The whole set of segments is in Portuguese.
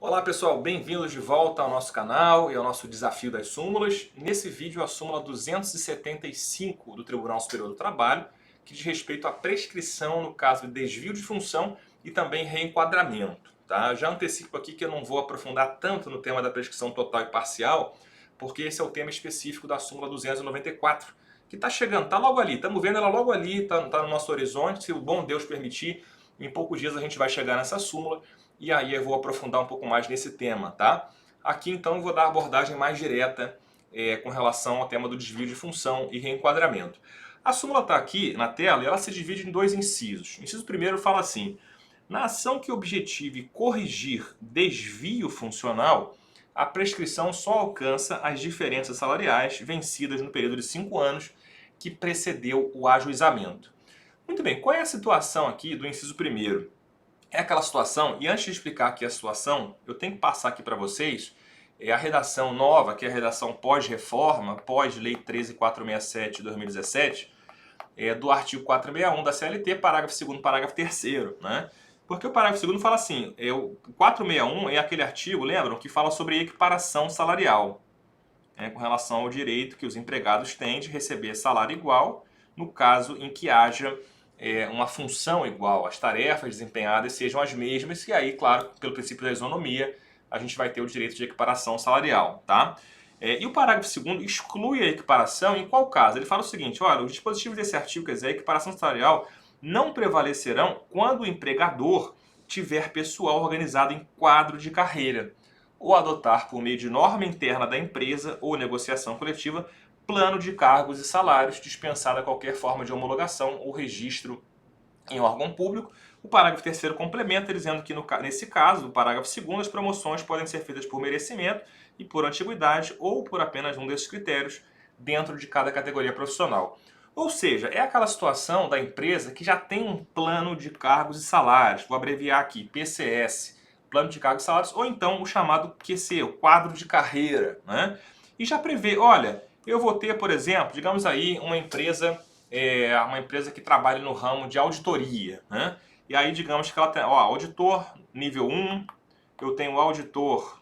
Olá pessoal, bem-vindos de volta ao nosso canal e ao nosso desafio das súmulas. Nesse vídeo a súmula 275 do Tribunal Superior do Trabalho, que diz respeito à prescrição no caso de desvio de função e também reenquadramento. Tá? Já antecipo aqui que eu não vou aprofundar tanto no tema da prescrição total e parcial, porque esse é o tema específico da súmula 294, que está chegando, está logo ali, estamos vendo ela logo ali, está no nosso horizonte, se o bom Deus permitir, em poucos dias a gente vai chegar nessa súmula. E aí eu vou aprofundar um pouco mais nesse tema, tá? Aqui então eu vou dar a abordagem mais direta com relação ao tema do desvio de função e reenquadramento. A súmula está aqui na tela e ela se divide em dois incisos. O inciso primeiro fala assim: na ação que objetive corrigir desvio funcional, a prescrição só alcança as diferenças salariais vencidas no período de 5 anos que precedeu o ajuizamento. Muito bem, qual é a situação aqui do inciso primeiro? É aquela situação, e antes de explicar aqui a situação, eu tenho que passar aqui para vocês a redação nova, que é a redação pós-reforma, pós-lei 13467 de 2017, do artigo 461 da CLT, parágrafo 2º, parágrafo 3º, né? Porque o parágrafo 2º fala assim, o 461 é aquele artigo, lembram, que fala sobre equiparação salarial, com relação ao direito que os empregados têm de receber salário igual, no caso em que haja uma função igual, as tarefas desempenhadas sejam as mesmas, e aí, claro, pelo princípio da isonomia, a gente vai ter o direito de equiparação salarial, tá? E o parágrafo 2º exclui a equiparação em qual caso? Ele fala o seguinte, olha, os dispositivos desse artigo, quer dizer, a equiparação salarial não prevalecerão quando o empregador tiver pessoal organizado em quadro de carreira, ou adotar por meio de norma interna da empresa ou negociação coletiva plano de cargos e salários, dispensada qualquer forma de homologação ou registro em órgão público. O parágrafo 3º complementa, dizendo que nesse caso, o parágrafo 2º, as promoções podem ser feitas por merecimento e por antiguidade ou por apenas um desses critérios dentro de cada categoria profissional. Ou seja, é aquela situação da empresa que já tem um plano de cargos e salários, vou abreviar aqui, PCS, plano de cargos e salários, ou então o chamado QC, o quadro de carreira, né? E já prevê, olha, eu vou ter, por exemplo, digamos aí, uma empresa que trabalha no ramo de auditoria, né? E aí, digamos que ela tem, auditor nível 1, eu tenho o auditor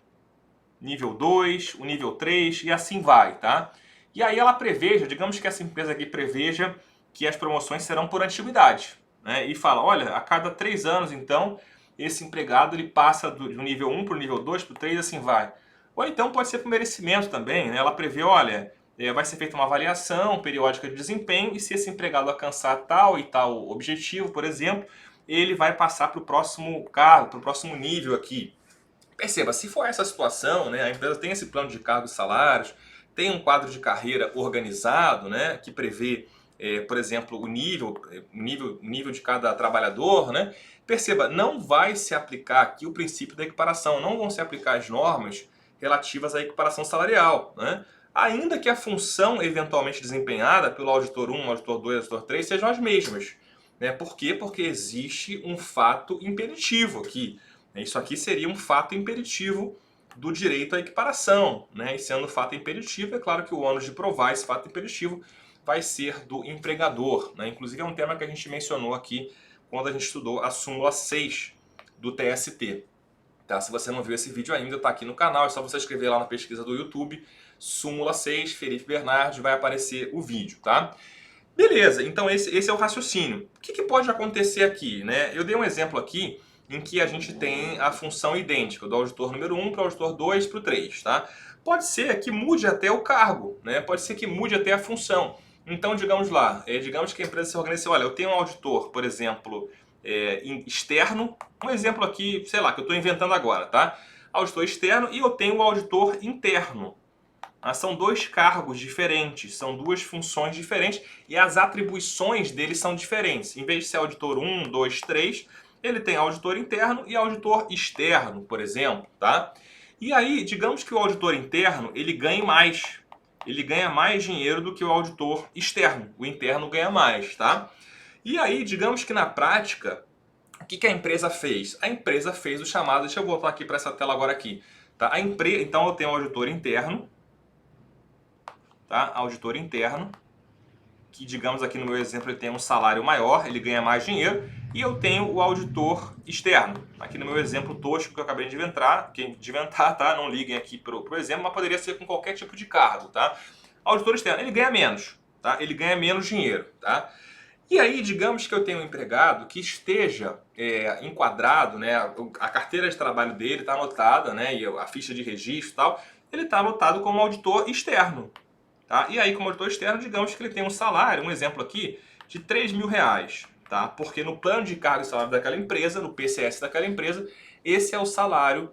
nível 2, o nível 3 e assim vai, tá? E aí ela preveja, digamos que essa empresa aqui preveja que as promoções serão por antiguidade, né? E fala, olha, a cada 3 anos, então, esse empregado ele passa do nível 1 para o nível 2, para o 3 e assim vai. Ou então pode ser por merecimento também, né? Ela prevê, olha, vai ser feita uma avaliação periódica de desempenho e se esse empregado alcançar tal e tal objetivo, por exemplo, ele vai passar para o próximo cargo, para o próximo nível aqui. Perceba, se for essa situação, né, a empresa tem esse plano de cargos e salários, tem um quadro de carreira organizado, né, que prevê, por exemplo, o nível de cada trabalhador, né, perceba, não vai se aplicar aqui o princípio da equiparação, não vão se aplicar as normas relativas à equiparação salarial, né, ainda que a função eventualmente desempenhada pelo auditor 1, auditor 2, auditor 3 sejam as mesmas. Né? Por quê? Porque existe um fato impeditivo aqui. Isso aqui seria um fato impeditivo do direito à equiparação, né? E sendo fato impeditivo, é claro que o ônus de provar esse fato impeditivo vai ser do empregador, né? Inclusive é um tema que a gente mencionou aqui quando a gente estudou a súmula 6 do TST. Tá? Se você não viu esse vídeo ainda, está aqui no canal, é só você escrever lá na pesquisa do YouTube, súmula 6, Felipe Bernardi, vai aparecer o vídeo, tá? Beleza, então esse é o raciocínio. O que pode acontecer aqui, né? Eu dei um exemplo aqui em que a gente tem a função idêntica, do auditor número 1 para o auditor 2 para o 3, tá? Pode ser que mude até o cargo, né? Pode ser que mude até a função. Então, digamos lá, digamos que a empresa se organiza, olha, eu tenho um auditor, por exemplo, externo, um exemplo aqui, sei lá, que eu estou inventando agora, tá? Auditor externo e eu tenho o auditor interno. São dois cargos diferentes, são duas funções diferentes e as atribuições deles são diferentes. Em vez de ser auditor 1, 2, 3, ele tem auditor interno e auditor externo, por exemplo, tá? E aí, digamos que o auditor interno, ele ganhe mais. Ele ganha mais dinheiro do que o auditor externo. O interno ganha mais, tá? E aí, digamos que na prática, o que a empresa fez? A empresa fez o chamado, deixa eu voltar aqui para essa tela agora aqui, tá? Então eu tenho um auditor interno, tá? Auditor interno. que, digamos aqui no meu exemplo, ele tem um salário maior, ele ganha mais dinheiro, e eu tenho o auditor externo. Aqui no meu exemplo tosco que eu acabei de inventar, tá? Não liguem aqui pro exemplo, mas poderia ser com qualquer tipo de cargo, tá? Auditor externo, ele ganha menos, tá? Ele ganha menos dinheiro, tá? E aí, digamos que eu tenho um empregado que esteja enquadrado, né? A carteira de trabalho dele está anotada, né? E a ficha de registro e tal, ele está anotado como auditor externo. Tá? E aí, como auditor externo, digamos que ele tem um salário, um exemplo aqui, de R$ 3.000. Tá? Porque no plano de cargo e salário daquela empresa, no PCS daquela empresa, esse é o salário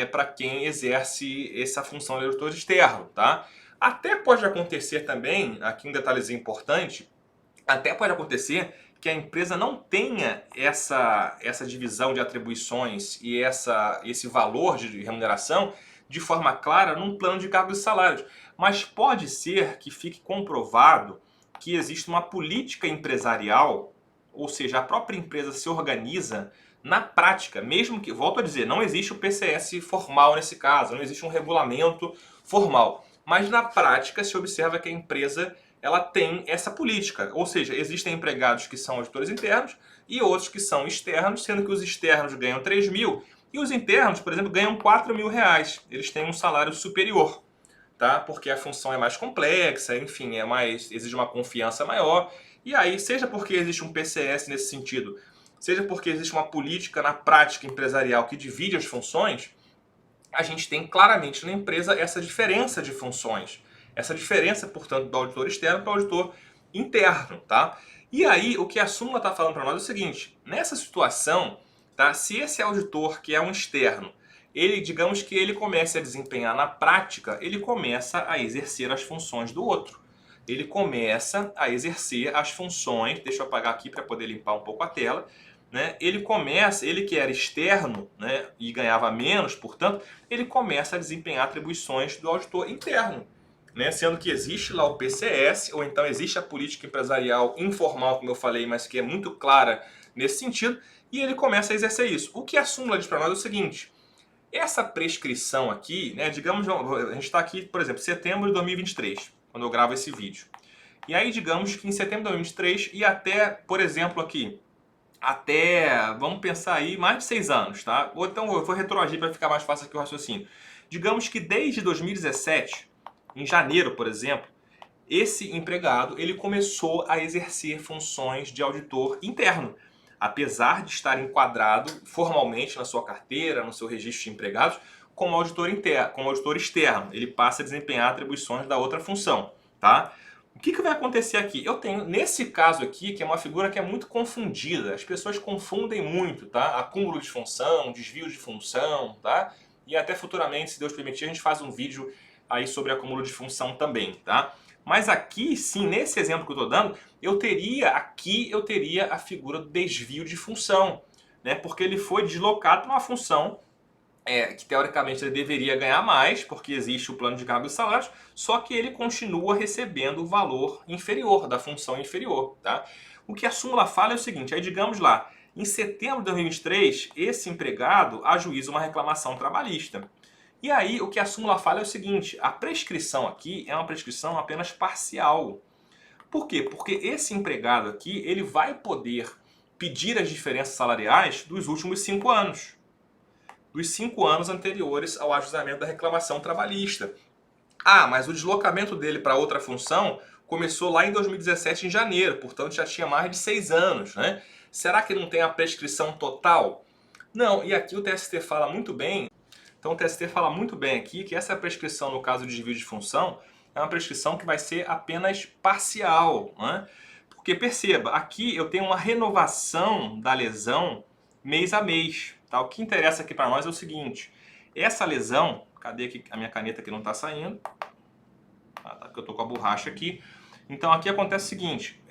para quem exerce essa função de auditor externo. Tá? Até pode acontecer também, aqui um detalhezinho importante, até pode acontecer que a empresa não tenha essa divisão de atribuições e esse valor de remuneração de forma clara num plano de cargos e salários. Mas pode ser que fique comprovado que existe uma política empresarial, ou seja, a própria empresa se organiza na prática, mesmo que, volto a dizer, não existe o PCS formal nesse caso, não existe um regulamento formal, mas na prática se observa que a empresa ela tem essa política, ou seja, existem empregados que são auditores internos e outros que são externos, sendo que os externos ganham 3 mil e os internos, por exemplo, ganham 4 mil reais. Eles têm um salário superior, tá? Porque a função é mais complexa, enfim, exige uma confiança maior. E aí, seja porque existe um PCS nesse sentido, seja porque existe uma política na prática empresarial que divide as funções, a gente tem claramente na empresa essa diferença de funções. Essa diferença, portanto, do auditor externo para o auditor interno, tá? E aí, o que a súmula está falando para nós é o seguinte: nessa situação, tá? Se esse auditor, que é um externo, ele, digamos que ele comece a desempenhar na prática, ele começa a exercer as funções do outro. Ele começa a exercer as funções, deixa eu apagar aqui para poder limpar um pouco a tela, né? Ele que era externo, né, e ganhava menos, portanto, ele começa a desempenhar atribuições do auditor interno. Né? Sendo que existe lá o PCS, ou então existe a política empresarial informal, como eu falei, mas que é muito clara nesse sentido, e ele começa a exercer isso. O que a súmula diz para nós é o seguinte: essa prescrição aqui, né, digamos, a gente está aqui, por exemplo, setembro de 2023, quando eu gravo esse vídeo. E aí, digamos que em setembro de 2023 e até, por exemplo, aqui, vamos pensar aí, mais de 6 anos, tá? Ou então eu vou retroagir para ficar mais fácil aqui o raciocínio. Digamos que desde 2017, em janeiro, por exemplo, esse empregado ele começou a exercer funções de auditor interno. Apesar de estar enquadrado formalmente na sua carteira, no seu registro de empregados, como auditor interno, como auditor externo. Ele passa a desempenhar atribuições da outra função, tá? O que vai acontecer aqui? Eu tenho, nesse caso aqui, que é uma figura que é muito confundida. As pessoas confundem muito, tá? Acúmulo de função, desvio de função, tá? E até futuramente, se Deus permitir, a gente faz um vídeo aí sobre acúmulo de função também, tá? Mas aqui, sim, nesse exemplo que eu estou dando, eu teria a figura do desvio de função, né? Porque ele foi deslocado para uma função que teoricamente ele deveria ganhar mais, porque existe o plano de cargos e salários, só que ele continua recebendo o valor inferior, da função inferior, tá? O que a súmula fala é o seguinte: aí digamos lá, em setembro de 2023, esse empregado ajuiza uma reclamação trabalhista. E aí o que a súmula fala é o seguinte: a prescrição aqui é uma prescrição apenas parcial. Por quê? Porque esse empregado aqui ele vai poder pedir as diferenças salariais dos últimos 5 anos. Dos 5 anos anteriores ao ajuizamento da reclamação trabalhista. Ah, mas o deslocamento dele para outra função começou lá em 2017, em janeiro, portanto já tinha mais de 6 anos, né? Será que não tem a prescrição total? Não, e aqui o TST fala muito bem. Então o TST fala muito bem aqui que essa prescrição no caso de desvio de função é uma prescrição que vai ser apenas parcial, né? Porque perceba, aqui eu tenho uma renovação da lesão mês a mês. Tá? O que interessa aqui para nós é o seguinte: essa lesão, cadê aqui a minha caneta que não está saindo? Ah, tá, que eu estou com a borracha aqui. Então aqui acontece o seguinte: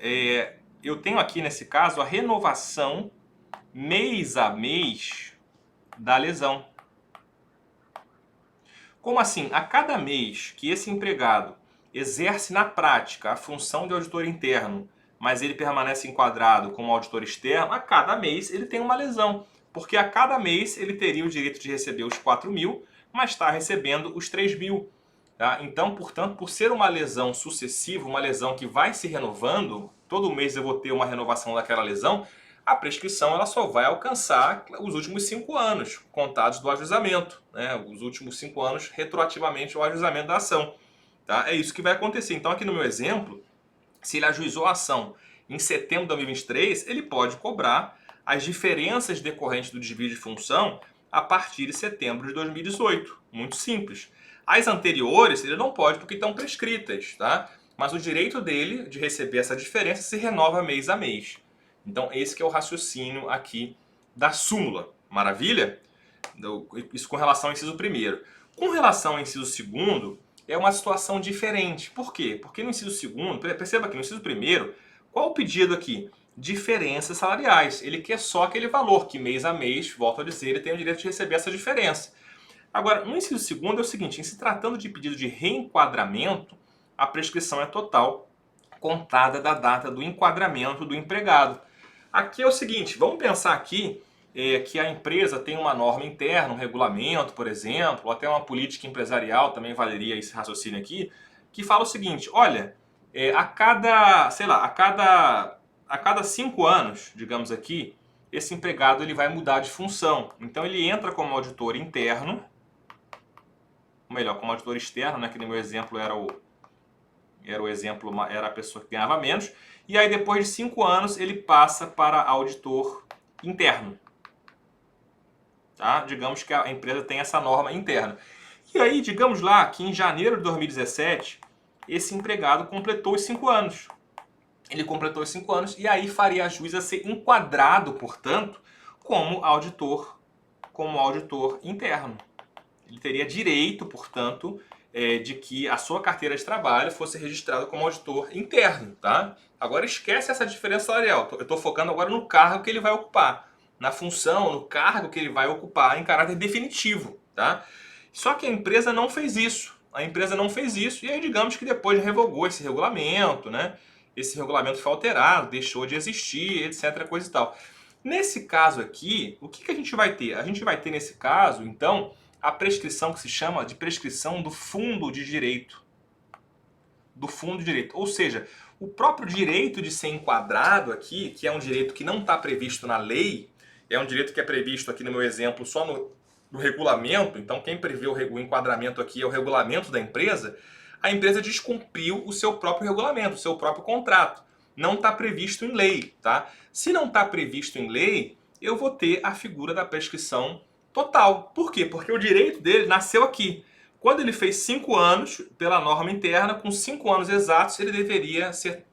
eu tenho aqui nesse caso a renovação mês a mês da lesão. Como assim? A cada mês que esse empregado exerce na prática a função de auditor interno, mas ele permanece enquadrado como auditor externo, a cada mês ele tem uma lesão. Porque a cada mês ele teria o direito de receber os 4 mil, mas está recebendo os 3 mil. Tá? Então, portanto, por ser uma lesão sucessiva, uma lesão que vai se renovando, todo mês eu vou ter uma renovação daquela lesão, a prescrição ela só vai alcançar os últimos 5 anos, contados do ajuizamento, né? Os últimos 5 anos retroativamente ao ajuizamento da ação. Tá? É isso que vai acontecer. Então, aqui no meu exemplo, se ele ajuizou a ação em setembro de 2023, ele pode cobrar as diferenças decorrentes do desvio de função a partir de setembro de 2018. Muito simples. As anteriores ele não pode porque estão prescritas, tá? Mas o direito dele de receber essa diferença se renova mês a mês. Então esse que é o raciocínio aqui da súmula. Maravilha? Isso com relação ao inciso primeiro. Com relação ao inciso segundo, é uma situação diferente. Por quê? Porque no inciso segundo, perceba que no inciso primeiro, qual o pedido aqui? Diferenças salariais. Ele quer só aquele valor que mês a mês, volto a dizer, ele tem o direito de receber essa diferença. Agora, no inciso segundo é o seguinte, em se tratando de pedido de reenquadramento, a prescrição é total, contada da data do enquadramento do empregado. Aqui é o seguinte, vamos pensar aqui que a empresa tem uma norma interna, um regulamento, por exemplo, ou até uma política empresarial, também valeria esse raciocínio aqui, que fala o seguinte, olha, a cada 5 anos, digamos aqui, esse empregado ele vai mudar de função. Então ele entra como auditor interno, ou melhor, como auditor externo, né, que no meu exemplo era a pessoa que ganhava menos, e aí depois de 5 anos ele passa para auditor interno. Tá? Digamos que a empresa tem essa norma interna. E aí, digamos lá que em janeiro de 2017, esse empregado completou os 5 anos. Ele completou os 5 anos e aí faria jus a ser enquadrado, portanto, como auditor interno. Ele teria direito, portanto, de que a sua carteira de trabalho fosse registrada como auditor interno. Tá? Agora esquece essa diferença salarial. Eu estou focando agora no cargo que ele vai ocupar. Na função, no cargo que ele vai ocupar em caráter definitivo. Tá? Só que a empresa não fez isso. A empresa não fez isso e aí digamos que depois revogou esse regulamento, né? Esse regulamento foi alterado, deixou de existir, etc, coisa e tal. Nesse caso aqui, o que a gente vai ter? A gente vai ter nesse caso, então, a prescrição que se chama de prescrição do fundo de direito. Do fundo de direito. Ou seja, o próprio direito de ser enquadrado aqui, que é um direito que não está previsto na lei, é um direito que é previsto aqui no meu exemplo só no regulamento, então quem prevê o enquadramento aqui é o regulamento da empresa, a empresa descumpriu o seu próprio regulamento, o seu próprio contrato. Não está previsto em lei. Tá? Se não está previsto em lei, eu vou ter a figura da prescrição total. Por quê? Porque o direito dele nasceu aqui. Quando ele fez 5 anos, pela norma interna, com 5 anos exatos, ele deveria ser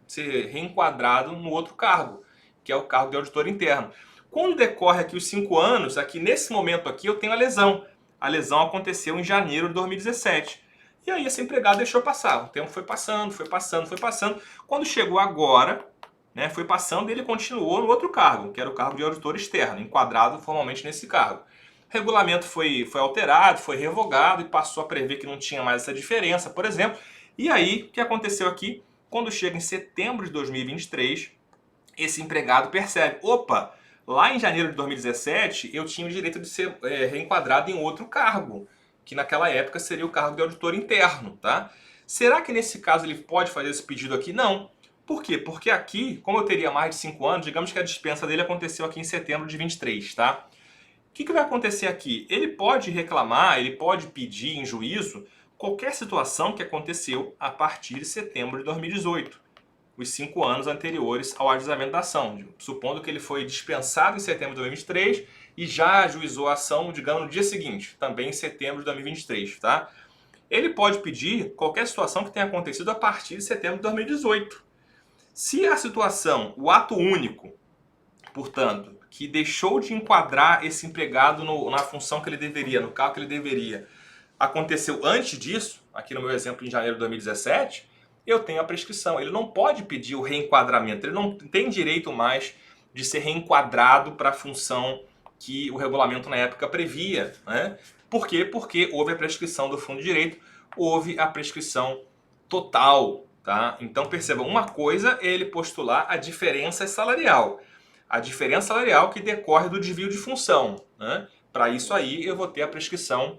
reenquadrado no outro cargo, que é o cargo de auditor interno. Quando decorre aqui os 5 anos, aqui nesse momento aqui eu tenho a lesão. A lesão aconteceu em janeiro de 2017. E aí esse empregado deixou passar. O tempo foi passando, foi passando, foi passando. Quando chegou agora, né, foi passando e ele continuou no outro cargo, que era o cargo de auditor externo, enquadrado formalmente nesse cargo. O regulamento foi alterado, foi revogado e passou a prever que não tinha mais essa diferença, por exemplo. E aí, o que aconteceu aqui? Quando chega em setembro de 2023, esse empregado percebe, opa, lá em janeiro de 2017 eu tinha o direito de ser reenquadrado em outro cargo, que naquela época seria o cargo de auditor interno. Tá? Será que nesse caso ele pode fazer esse pedido aqui? Não. Por quê? Porque aqui, como eu teria mais de 5 anos, digamos que a dispensa dele aconteceu aqui em setembro de 23, tá? O que vai acontecer aqui? Ele pode reclamar, ele pode pedir em juízo qualquer situação que aconteceu a partir de setembro de 2018, os 5 anos anteriores ao ajuizamento da ação, supondo que ele foi dispensado em setembro de 2023 e já ajuizou a ação, digamos, no dia seguinte, também em setembro de 2023, tá? Ele pode pedir qualquer situação que tenha acontecido a partir de setembro de 2018. Se a situação, o ato único, portanto, que deixou de enquadrar esse empregado na função que ele deveria, no cargo que ele deveria, aconteceu antes disso, aqui no meu exemplo em janeiro de 2017, eu tenho a prescrição. Ele não pode pedir o reenquadramento, ele não tem direito mais de ser reenquadrado para a função que o regulamento na época previa. Né? Por quê? Porque houve a prescrição do fundo de direito, houve a prescrição total. Tá? Então perceba, uma coisa é ele postular a diferença salarial. A diferença salarial que decorre do desvio de função. Né? Para isso aí eu vou ter a prescrição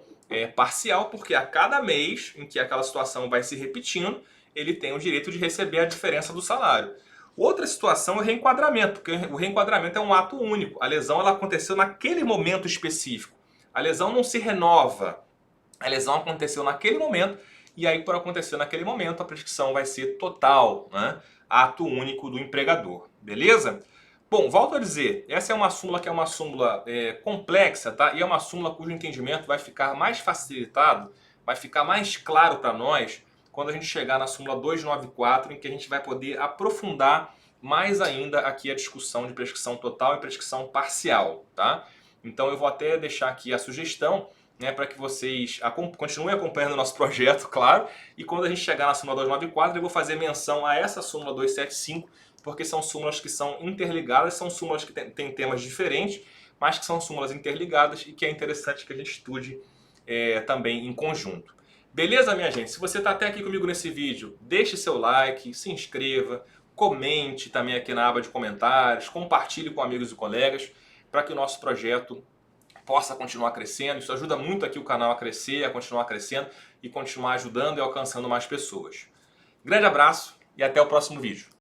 parcial, porque a cada mês em que aquela situação vai se repetindo, ele tem o direito de receber a diferença do salário. Outra situação é o reenquadramento, porque o reenquadramento é um ato único. A lesão ela aconteceu naquele momento específico. A lesão não se renova. A lesão aconteceu naquele momento e aí, por acontecer naquele momento, a prescrição vai ser total, né? Ato único do empregador. Beleza? Bom, volto a dizer, essa é uma súmula que é uma súmula complexa, tá? E é uma súmula cujo entendimento vai ficar mais facilitado, vai ficar mais claro para nós quando a gente chegar na súmula 294, em que a gente vai poder aprofundar mais ainda aqui a discussão de prescrição total e prescrição parcial, tá? Então eu vou até deixar aqui a sugestão, né, para que vocês continuem acompanhando o nosso projeto, claro, e quando a gente chegar na súmula 294, eu vou fazer menção a essa súmula 275, porque são súmulas que são interligadas, são súmulas que têm temas diferentes, mas que são súmulas interligadas e que é interessante que a gente estude também em conjunto. Beleza, minha gente? Se você está até aqui comigo nesse vídeo, deixe seu like, se inscreva, comente também aqui na aba de comentários, compartilhe com amigos e colegas, para que o nosso projeto possa continuar crescendo. Isso ajuda muito aqui o canal a crescer, a continuar crescendo e continuar ajudando e alcançando mais pessoas. Grande abraço e até o próximo vídeo.